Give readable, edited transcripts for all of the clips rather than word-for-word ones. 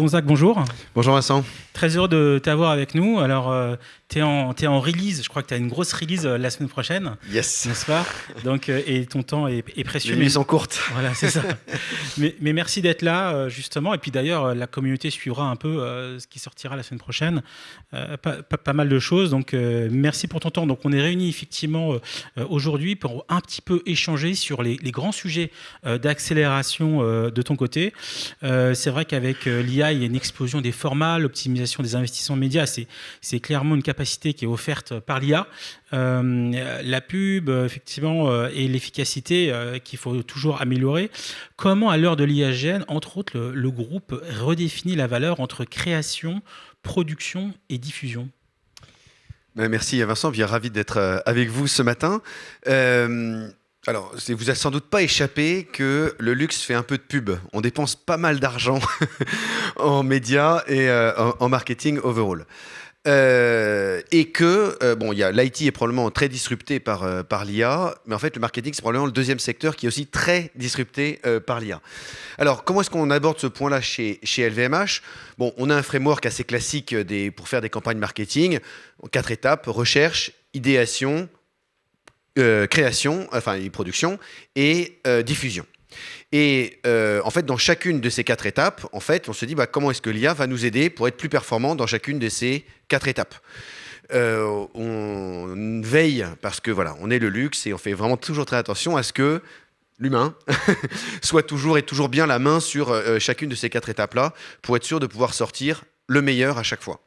Gonzague, bonjour. Bonjour Vincent. Très heureux de t'avoir avec nous. Alors, tu es en release, je crois que tu as une grosse release la semaine prochaine. Yes. N'est-ce pas? Donc, et ton temps est précieux. Les nuits sont courtes. Voilà, c'est ça. mais merci d'être là, justement. Et puis d'ailleurs, la communauté suivra un peu ce qui sortira la semaine prochaine. Pas mal de choses. Donc, merci pour ton temps. Donc, on est réunis effectivement aujourd'hui pour un petit peu échanger sur les grands sujets d'accélération de ton côté. C'est vrai qu'avec l'IA, il y a une explosion des formats, l'optimisation des investissements médias. C'est clairement une capacité qui est offerte par l'IA. La pub, effectivement, et l'efficacité qu'il faut toujours améliorer. Comment, à l'heure de l'IAGN, entre autres, le groupe redéfinit la valeur entre création, production et diffusion? Merci Vincent, bien ravi d'être avec vous ce matin. Alors, vous a sans doute pas échappé que le luxe fait un peu de pub. On dépense pas mal d'argent en médias et en marketing overall. Et que, l'IT est probablement très disrupté par l'IA, mais en fait, le marketing, c'est probablement le deuxième secteur qui est aussi très disrupté par l'IA. Alors, comment est-ce qu'on aborde ce point-là chez LVMH? Bon, on a un framework assez classique pour faire des campagnes marketing. 4 étapes: recherche, idéation, création, production et diffusion. Et en fait, dans chacune de ces 4 étapes, en fait, on se dit comment est-ce que l'IA va nous aider pour être plus performant dans chacune de ces 4 étapes. On veille parce que voilà, on est le luxe et on fait vraiment toujours très attention à ce que l'humain soit toujours bien la main sur chacune de ces 4 étapes-là pour être sûr de pouvoir sortir le meilleur à chaque fois.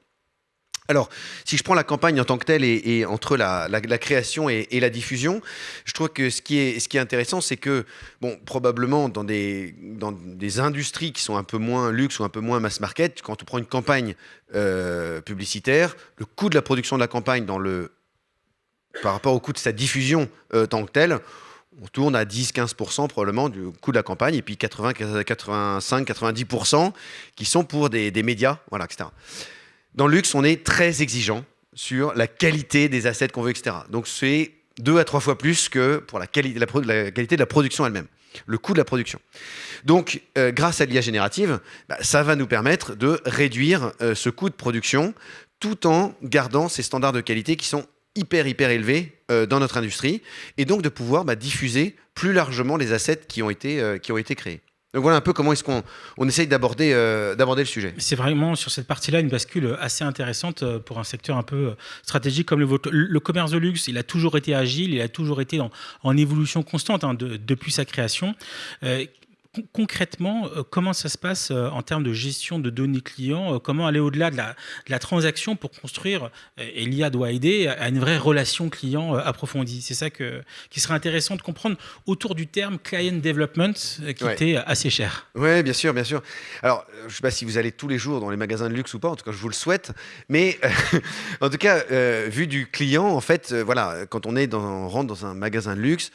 Alors, si je prends la campagne en tant que telle et entre la création et la diffusion, je trouve que ce qui est intéressant, c'est que, probablement dans des industries qui sont un peu moins luxe ou un peu moins mass market, quand on prend une campagne publicitaire, le coût de la production de la campagne par rapport au coût de sa diffusion tant que telle, on tourne à 10-15% probablement du coût de la campagne, et puis 85-90% qui sont pour des médias, voilà, etc. Dans le luxe, on est très exigeant sur la qualité des assets qu'on veut, etc. Donc, c'est 2 à 3 fois plus que pour la qualité de la production elle-même, le coût de la production. Donc, grâce à l'IA générative, ça va nous permettre de réduire ce coût de production tout en gardant ces standards de qualité qui sont hyper élevés dans notre industrie, et donc de pouvoir diffuser plus largement les assets qui ont été créés. Donc voilà un peu comment est-ce qu'on essaye d'aborder le sujet. C'est vraiment sur cette partie-là une bascule assez intéressante pour un secteur un peu stratégique comme le vôtre. Le commerce de luxe, il a toujours été agile, il a toujours été en évolution constante depuis sa création. Concrètement, comment ça se passe en termes de gestion de données clients? Comment aller au-delà de la transaction pour construire, et l'IA doit aider, à une vraie relation client approfondie? C'est ça qui serait intéressant de comprendre autour du terme client development qui était assez cher. Oui, bien sûr. Alors, je ne sais pas si vous allez tous les jours dans les magasins de luxe ou pas, en tout cas, je vous le souhaite. Mais en tout cas, vu du client, en fait, quand on rentre dans un magasin de luxe,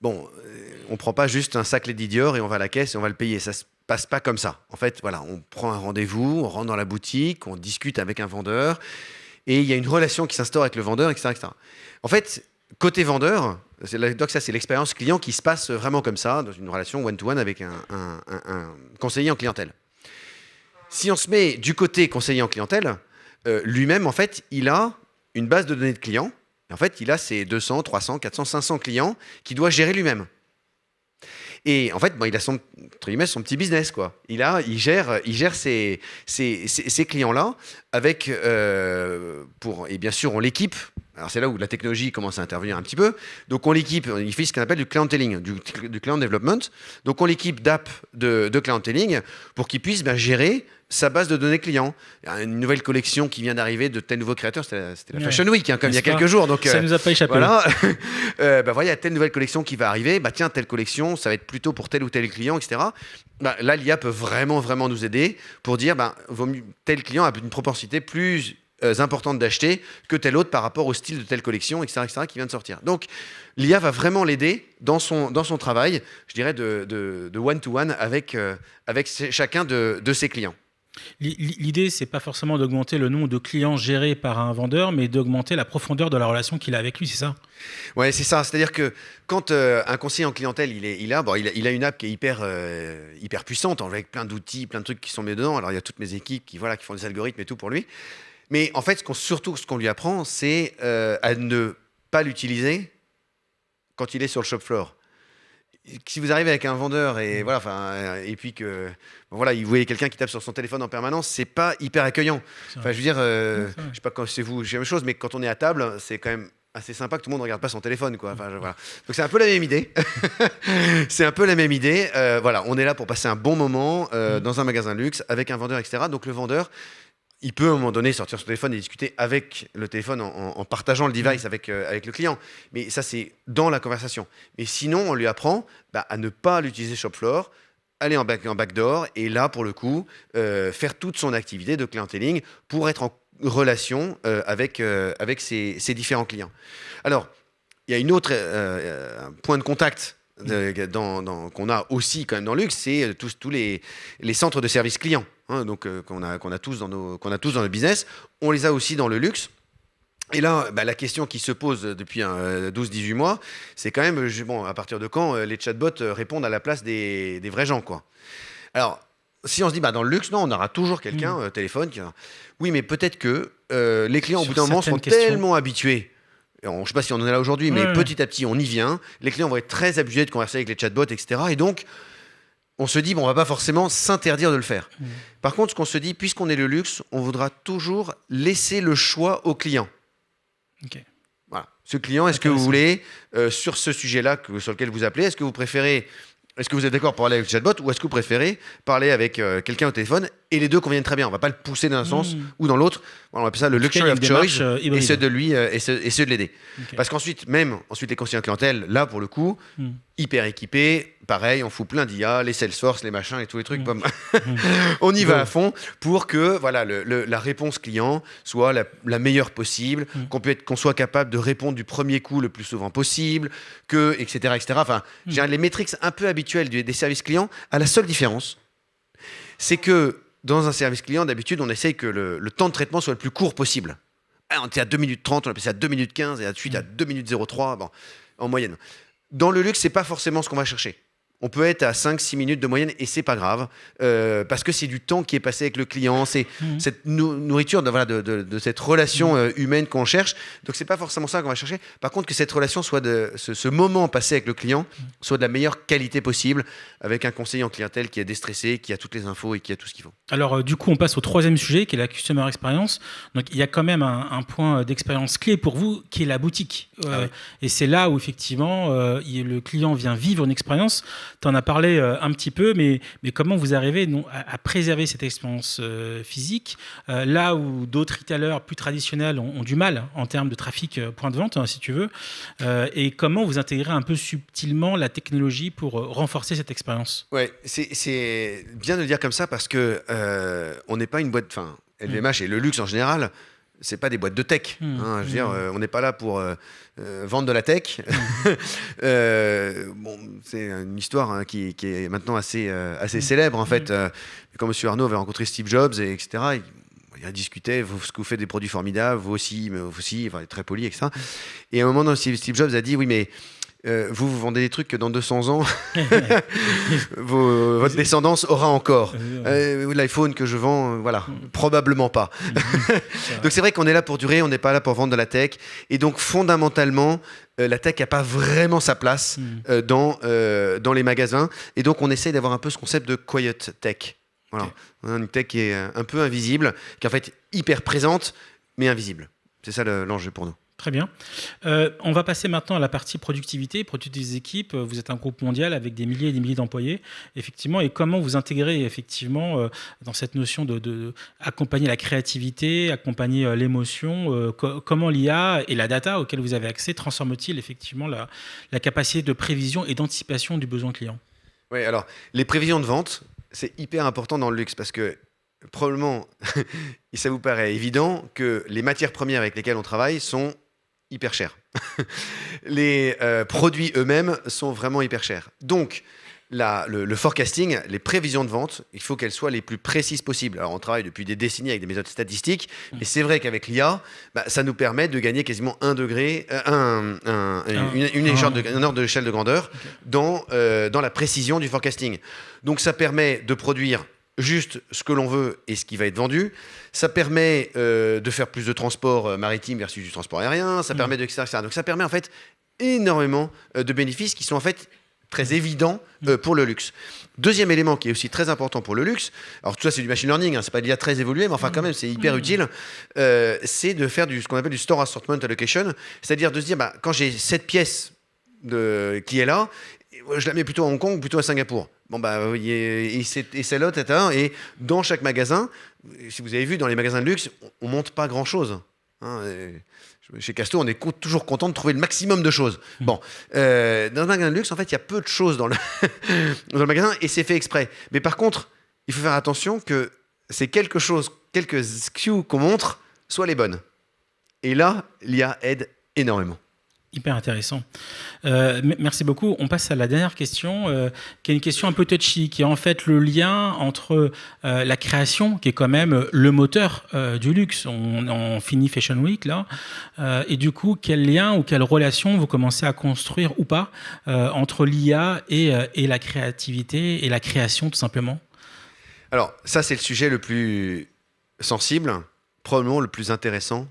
on ne prend pas juste un sac Lady Dior et on va à la caisse et on va le payer. Ça ne se passe pas comme ça. En fait, on prend un rendez-vous, on rentre dans la boutique, on discute avec un vendeur et il y a une relation qui s'instaure avec le vendeur, etc. En fait, côté vendeur, donc ça, c'est l'expérience client qui se passe vraiment comme ça, dans une relation one-to-one avec un conseiller en clientèle. Si on se met du côté conseiller en clientèle, lui-même, en fait, il a une base de données de clients. En fait, il a ses 200, 300, 400, 500 clients qu'il doit gérer lui-même. Et en fait, il a son petit business, quoi. Il gère ces clients-là avec, et bien sûr, on l'équipe. Alors, c'est là où la technologie commence à intervenir un petit peu. Donc, on l'équipe, il fait ce qu'on appelle du clienteling, du client development. Donc, on l'équipe d'app de clienteling pour qu'il puisse gérer sa base de données clients. Il y a une nouvelle collection qui vient d'arriver de tel nouveau créateur, c'était la Fashion Week, comme il y a quelques jours. Donc, ça ne nous a pas échappé. Voilà. Il y a telle nouvelle collection qui va arriver. Tiens, telle collection, ça va être plutôt pour tel ou tel client, etc. Là, l'IA peut vraiment nous aider pour dire tel client a une propensité plus importante d'acheter que tel autre par rapport au style de telle collection, etc. qui vient de sortir. Donc, l'IA va vraiment l'aider dans son travail, je dirais, de one-to-one avec chacun de ses clients. L'idée, c'est pas forcément d'augmenter le nombre de clients gérés par un vendeur, mais d'augmenter la profondeur de la relation qu'il a avec lui, c'est ça? Ouais, c'est ça. C'est-à-dire que quand un conseiller en clientèle, il a une app qui est hyper puissante, avec plein d'outils, plein de trucs qui sont mis dedans. Alors, il y a toutes mes équipes qui font des algorithmes et tout pour lui. Mais en fait, surtout, ce qu'on lui apprend, c'est à ne pas l'utiliser quand il est sur le shop floor. Si vous arrivez avec un vendeur et et puis que il voyait quelqu'un qui tape sur son téléphone en permanence, c'est pas hyper accueillant. Enfin, je veux dire, je sais pas quand c'est vous, j'ai la même chose, mais quand on est à table, c'est quand même assez sympa que tout le monde ne regarde pas son téléphone, quoi. Enfin, voilà. Donc c'est un peu la même idée. C'est un peu la même idée. On est là pour passer un bon moment dans un magasin de luxe avec un vendeur, etc. Donc le vendeur, il peut à un moment donné sortir son téléphone et discuter avec le téléphone en partageant le device avec le client. Mais ça, c'est dans la conversation. Mais sinon, on lui apprend à ne pas l'utiliser shop floor, aller en backdoor et là, pour le coup, faire toute son activité de clienteling pour être en relation avec ses différents clients. Alors, il y a une autre un point de contact qu'on a aussi quand même dans le luxe, c'est tous les centres de service client. Donc qu'on a tous dans le business, on les a aussi dans le luxe. Et là, la question qui se pose depuis 12-18 mois, c'est quand même, à partir de quand les chatbots répondent à la place des vrais gens, quoi. Alors, si on se dit, dans le luxe, non, on aura toujours quelqu'un téléphone Oui, mais peut-être que les clients, au bout d'un moment, seront tellement habitués. Je ne sais pas si on en est là aujourd'hui, mais petit à petit, on y vient. Les clients vont être très habitués de converser avec les chatbots, etc. Et donc, on se dit, on ne va pas forcément s'interdire de le faire. Par contre, ce qu'on se dit, puisqu'on est le luxe, on voudra toujours laisser le choix au client. Okay. Voilà. Ce client, est-ce que vous voulez, sur ce sujet-là sur lequel vous appelez, est-ce que vous êtes d'accord pour aller avec le chatbot ou est-ce que vous préférez parler avec quelqu'un au téléphone et les deux conviennent très bien. On ne va pas le pousser dans un sens ou dans l'autre. On appelle ça le luxury of choice et ceux de lui et ceux de l'aider. Okay. Parce qu'ensuite, les conseillers en clientèle, là pour le coup, hyper équipés, pareil, on fout plein d'IA, les Salesforce, les machins et tous les trucs. On y va à fond pour que la réponse client soit la meilleure possible, qu'on soit capable de répondre du premier coup le plus souvent possible, etc. Enfin, j'ai les métriques un peu habituelles des services clients, à la seule différence, c'est que dans un service client, d'habitude, on essaye que le temps de traitement soit le plus court possible. On était à 2 minutes 30, on a passé à 2 minutes 15 et ensuite à 2 minutes 03, en moyenne. Dans le luxe, c'est pas forcément ce qu'on va chercher. On peut être à 5-6 minutes de moyenne et c'est pas grave parce que c'est du temps qui est passé avec le client, c'est cette nourriture de cette relation humaine qu'on cherche. Donc c'est pas forcément ça qu'on va chercher. Par contre, que cette relation soit ce moment passé avec le client soit de la meilleure qualité possible avec un conseiller en clientèle qui est déstressé, qui a toutes les infos et qui a tout ce qu'il faut. Alors du coup, on passe au troisième sujet qui est la customer experience. Donc il y a quand même un point d'expérience clé pour vous qui est la boutique. Et c'est là où effectivement le client vient vivre une expérience. Tu en as parlé un petit peu, mais comment vous arrivez à préserver cette expérience physique là où d'autres retailers plus traditionnels ont du mal en termes de trafic point de vente, si tu veux, et comment vous intégrez un peu subtilement la technologie pour renforcer cette expérience? Ouais, c'est bien de le dire comme ça parce que on n'est pas une boîte, LVMH et le luxe en général, c'est pas des boîtes de tech. Je veux dire, on n'est pas là pour vendre de la tech. C'est une histoire qui est maintenant assez célèbre en fait. Quand M. Arnault avait rencontré Steve Jobs, etc., il discutait, ce que vous faites des produits formidables, vous aussi, très poli, etc. Et à un moment donné, Steve Jobs a dit, oui, mais vous vendez des trucs que dans 200 ans, votre descendance aura encore. L'iPhone que je vends, probablement pas. Donc c'est vrai qu'on est là pour durer, on n'est pas là pour vendre de la tech. Et donc fondamentalement, la tech n'a pas vraiment sa place dans les magasins. Et donc on essaye d'avoir un peu ce concept de quiet tech. Voilà. Okay. Une tech qui est un peu invisible, qui est en fait hyper présente, mais invisible. C'est ça l'enjeu pour nous. Très bien. On va passer maintenant à la partie productivité des équipes. Vous êtes un groupe mondial avec des milliers et des milliers d'employés, effectivement. Et comment vous intégrez effectivement dans cette notion de accompagner la créativité, accompagner l'émotion, comment l'IA et la data auquel vous avez accès transforment-ils effectivement la capacité de prévision et d'anticipation du besoin client? Oui, alors les prévisions de vente, c'est hyper important dans le luxe parce que probablement, ça vous paraît évident que les matières premières avec lesquelles on travaille sont hyper chères. Les produits eux-mêmes sont vraiment hyper chers. Donc, le forecasting, les prévisions de vente, il faut qu'elles soient les plus précises possibles. Alors, on travaille depuis des décennies avec des méthodes statistiques, et c'est vrai qu'avec l'IA, ça nous permet de gagner quasiment 1 degré, un ordre de l'échelle de grandeur dans la précision du forecasting. Donc, ça permet de produire juste ce que l'on veut et ce qui va être vendu. Ça permet de faire plus de transport maritime versus du transport aérien. Ça permet de etc. Donc, ça permet en fait énormément de bénéfices qui sont en fait très évident pour le luxe. Deuxième élément qui est aussi très important pour le luxe, alors tout ça c'est du machine learning, c'est pas de l'IA très évolué, mais enfin quand même c'est hyper utile, c'est de faire ce qu'on appelle du store assortment allocation, c'est-à-dire de se dire quand j'ai cette pièce qui est là, je la mets plutôt à Hong Kong ou plutôt à Singapour. Et celle-là, et dans chaque magasin, si vous avez vu dans les magasins de luxe, on monte pas grand-chose. Chez Casto, on est toujours content de trouver le maximum de choses. Dans un magasin de luxe, en fait, il y a peu de choses dans le magasin et c'est fait exprès. Mais par contre, il faut faire attention que ces quelques SKU qu'on montre soient les bonnes. Et là, l'IA aide énormément. Hyper intéressant. Merci beaucoup. On passe à la dernière question, qui est une question un peu touchy, qui est en fait le lien entre la création, qui est quand même le moteur du luxe. On finit Fashion Week, là. Et du coup, quel lien ou quelle relation vous commencez à construire ou pas entre l'IA et la créativité et la création, tout simplement? Alors, ça, c'est le sujet le plus sensible, probablement le plus intéressant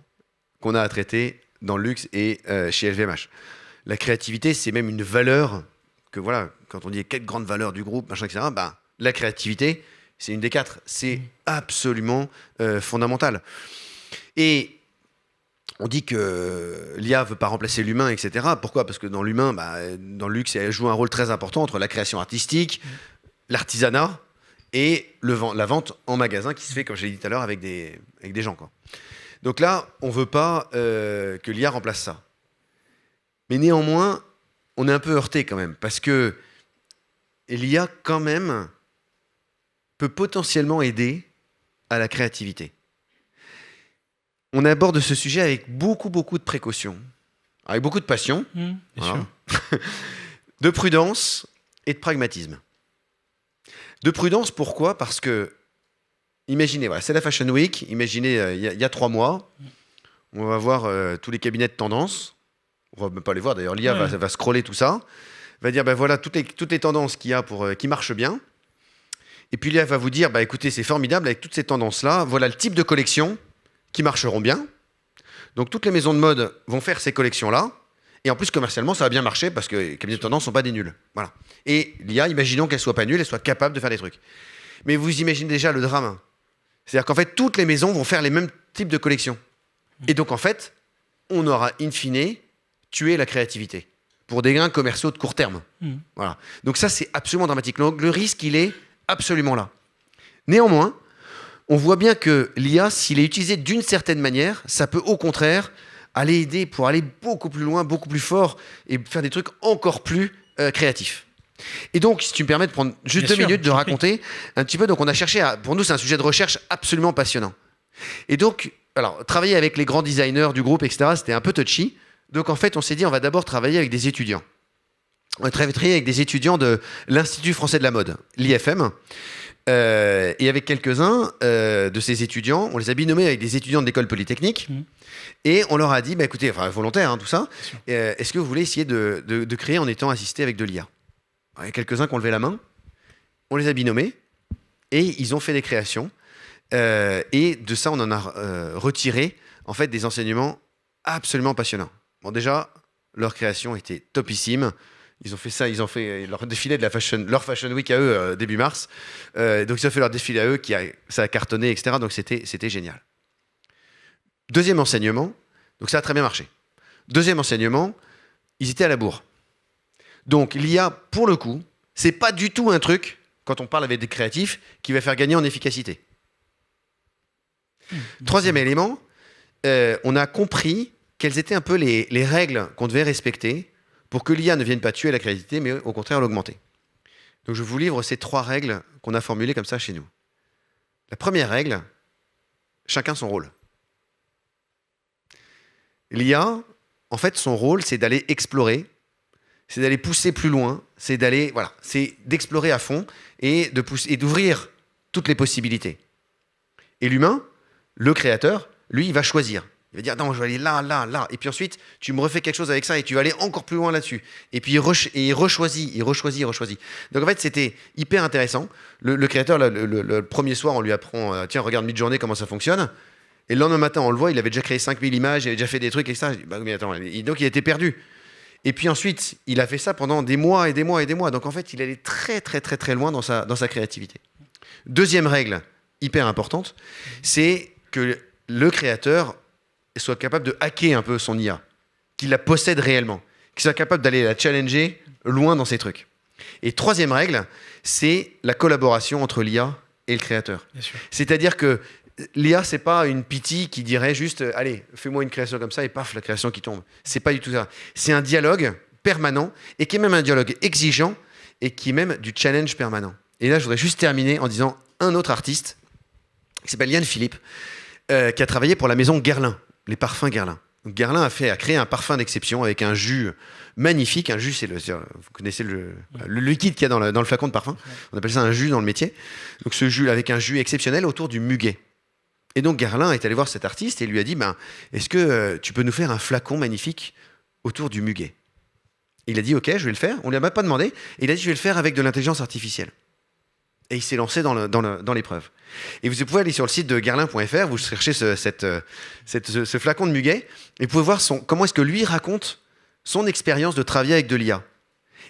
qu'on a à traiter dans le luxe et chez LVMH. La créativité, c'est même une valeur que, voilà, quand on dit quelle grande valeur du groupe, machin, etc., la créativité, c'est une des 4. C'est absolument fondamental. Et on dit que l'IA ne veut pas remplacer l'humain, etc. Pourquoi ? Parce que dans l'humain, dans le luxe, elle joue un rôle très important entre la création artistique, l'artisanat et la vente en magasin qui se fait, comme je l'ai dit tout à l'heure, avec des gens, quoi. Donc là, on ne veut pas que l'IA remplace ça. Mais néanmoins, on est un peu heurté quand même, parce que l'IA, quand même, peut potentiellement aider à la créativité. On aborde ce sujet avec beaucoup, beaucoup de précautions, avec beaucoup de passion, Bien sûr. de prudence et de pragmatisme. De prudence, pourquoi ? Parce que imaginez, c'est la Fashion Week, imaginez, il y a 3 mois, on va voir tous les cabinets de tendance, on va même pas les voir d'ailleurs, l'IA va scroller tout ça, va dire, voilà, toutes les tendances qu'il y a qui marchent bien, et puis l'IA va vous dire, écoutez, c'est formidable, avec toutes ces tendances-là, voilà le type de collections qui marcheront bien, donc toutes les maisons de mode vont faire ces collections-là, et en plus commercialement, ça va bien marcher, parce que les cabinets de tendance ne sont pas des nuls. Voilà. Et l'IA, imaginons qu'elle ne soit pas nulle, elle soit capable de faire des trucs. Mais vous imaginez déjà le drame. C'est-à-dire qu'en fait, toutes les maisons vont faire les mêmes types de collections. Et donc, en fait, on aura, in fine, tué la créativité pour des gains commerciaux de court terme. Voilà. Donc ça, c'est absolument dramatique. Donc, le risque, il est absolument là. Néanmoins, on voit bien que l'IA, s'il est utilisé d'une certaine manière, ça peut au contraire aller aider pour aller beaucoup plus loin, beaucoup plus fort et faire des trucs encore plus créatifs. Et donc, si tu me permets de prendre juste 2 minutes de raconter un petit peu, donc on a cherché, pour nous c'est un sujet de recherche absolument passionnant. Et donc, alors, travailler avec les grands designers du groupe, etc., c'était un peu touchy. Donc en fait, on s'est dit, on va d'abord travailler avec des étudiants. On a travaillé avec des étudiants de l'Institut français de la mode, l'IFM. Et avec quelques-uns de ces étudiants, on les a binômés avec des étudiants de l'école polytechnique. Et on leur a dit, écoutez, volontaire, tout ça, est-ce que vous voulez essayer de créer en étant assisté avec de l'IA ? Il y a quelques-uns qui ont levé la main, on les a binômés, et ils ont fait des créations. Et de ça, on en a retiré en fait, des enseignements absolument passionnants. Bon, déjà, leur création était topissime. Ils ont fait ça, ils ont fait leur défilé de leur Fashion Week à eux début mars. Donc, ils ont fait leur défilé à eux, ça a cartonné, etc. Donc, c'était génial. Deuxième enseignement, donc ça a très bien marché. Deuxième enseignement, ils étaient à la bourre. Donc, l'IA, pour le coup, c'est pas du tout un truc, quand on parle avec des créatifs, qui va faire gagner en efficacité. Troisième élément, on a compris quelles étaient un peu les règles qu'on devait respecter pour que l'IA ne vienne pas tuer la créativité, mais au contraire l'augmenter. Donc, je vous livre ces 3 règles qu'on a formulées comme ça chez nous. La première règle, chacun son rôle. L'IA, en fait, son rôle, c'est d'aller explorer, c'est d'aller pousser plus loin, c'est d'explorer à fond et d'ouvrir toutes les possibilités. Et l'humain, le créateur, lui, il va choisir. Il va dire, non, je vais aller là, là, là. Et puis ensuite, tu me refais quelque chose avec ça et tu vas aller encore plus loin là-dessus. Et puis il rechoisit. Donc en fait, c'était hyper intéressant. Le créateur, le premier soir, on lui apprend, tiens, regarde Midjourney, comment ça fonctionne. Et le lendemain matin, on le voit, il avait déjà créé 5000 images, il avait déjà fait des trucs, etc. Je dis, bah, mais attends, donc il était perdu. Et puis ensuite, il a fait ça pendant des mois et des mois et des mois. Donc en fait, il allait très, très, très, très loin dans sa créativité. Deuxième règle hyper importante, c'est que le créateur soit capable de hacker un peu son IA, qu'il la possède réellement, qu'il soit capable d'aller la challenger loin dans ses trucs. Et troisième règle, c'est la collaboration entre l'IA et le créateur. C'est-à-dire que l'IA, c'est pas une pitié qui dirait juste « Allez, fais-moi une création comme ça » et paf, la création qui tombe. C'est pas du tout ça. C'est un dialogue permanent et qui est même un dialogue exigeant et qui est même du challenge permanent. Et là, je voudrais juste terminer en disant un autre artiste qui s'appelle Yann Philippe, qui a travaillé pour la maison Guerlain, les parfums Guerlain. Donc, Guerlain a créé un parfum d'exception avec un jus magnifique. Un jus, vous connaissez le liquide qu'il y a dans le flacon de parfum. On appelle ça un jus dans le métier. Donc ce jus avec un jus exceptionnel autour du muguet. Et donc Guerlain est allé voir cet artiste et lui a dit, est-ce que tu peux nous faire un flacon magnifique autour du muguet? Il a dit, ok, je vais le faire. On ne lui a même pas demandé. Et il a dit, je vais le faire avec de l'intelligence artificielle. Et il s'est lancé dans l'épreuve. Et vous pouvez aller sur le site de guerlain.fr, vous cherchez ce flacon de muguet, et vous pouvez voir comment est-ce que lui raconte son expérience de travailler avec de l'IA.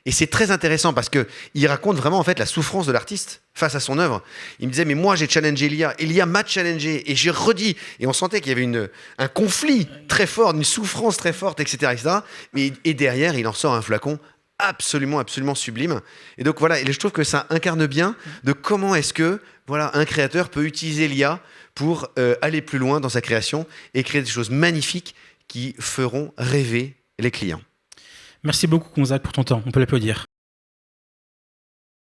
Et c'est très intéressant parce qu'il raconte vraiment en fait la souffrance de l'artiste face à son œuvre. Il me disait, mais moi j'ai challengé l'IA, et l'IA m'a challengé, et j'ai redit, et on sentait qu'il y avait un conflit très fort, une souffrance très forte, etc. Et derrière, il en sort un flacon absolument, absolument sublime. Et donc voilà, et je trouve que ça incarne bien de comment est-ce que un créateur peut utiliser l'IA pour aller plus loin dans sa création et créer des choses magnifiques qui feront rêver les clients. Merci beaucoup, Gonzague, pour ton temps. On peut l'applaudir.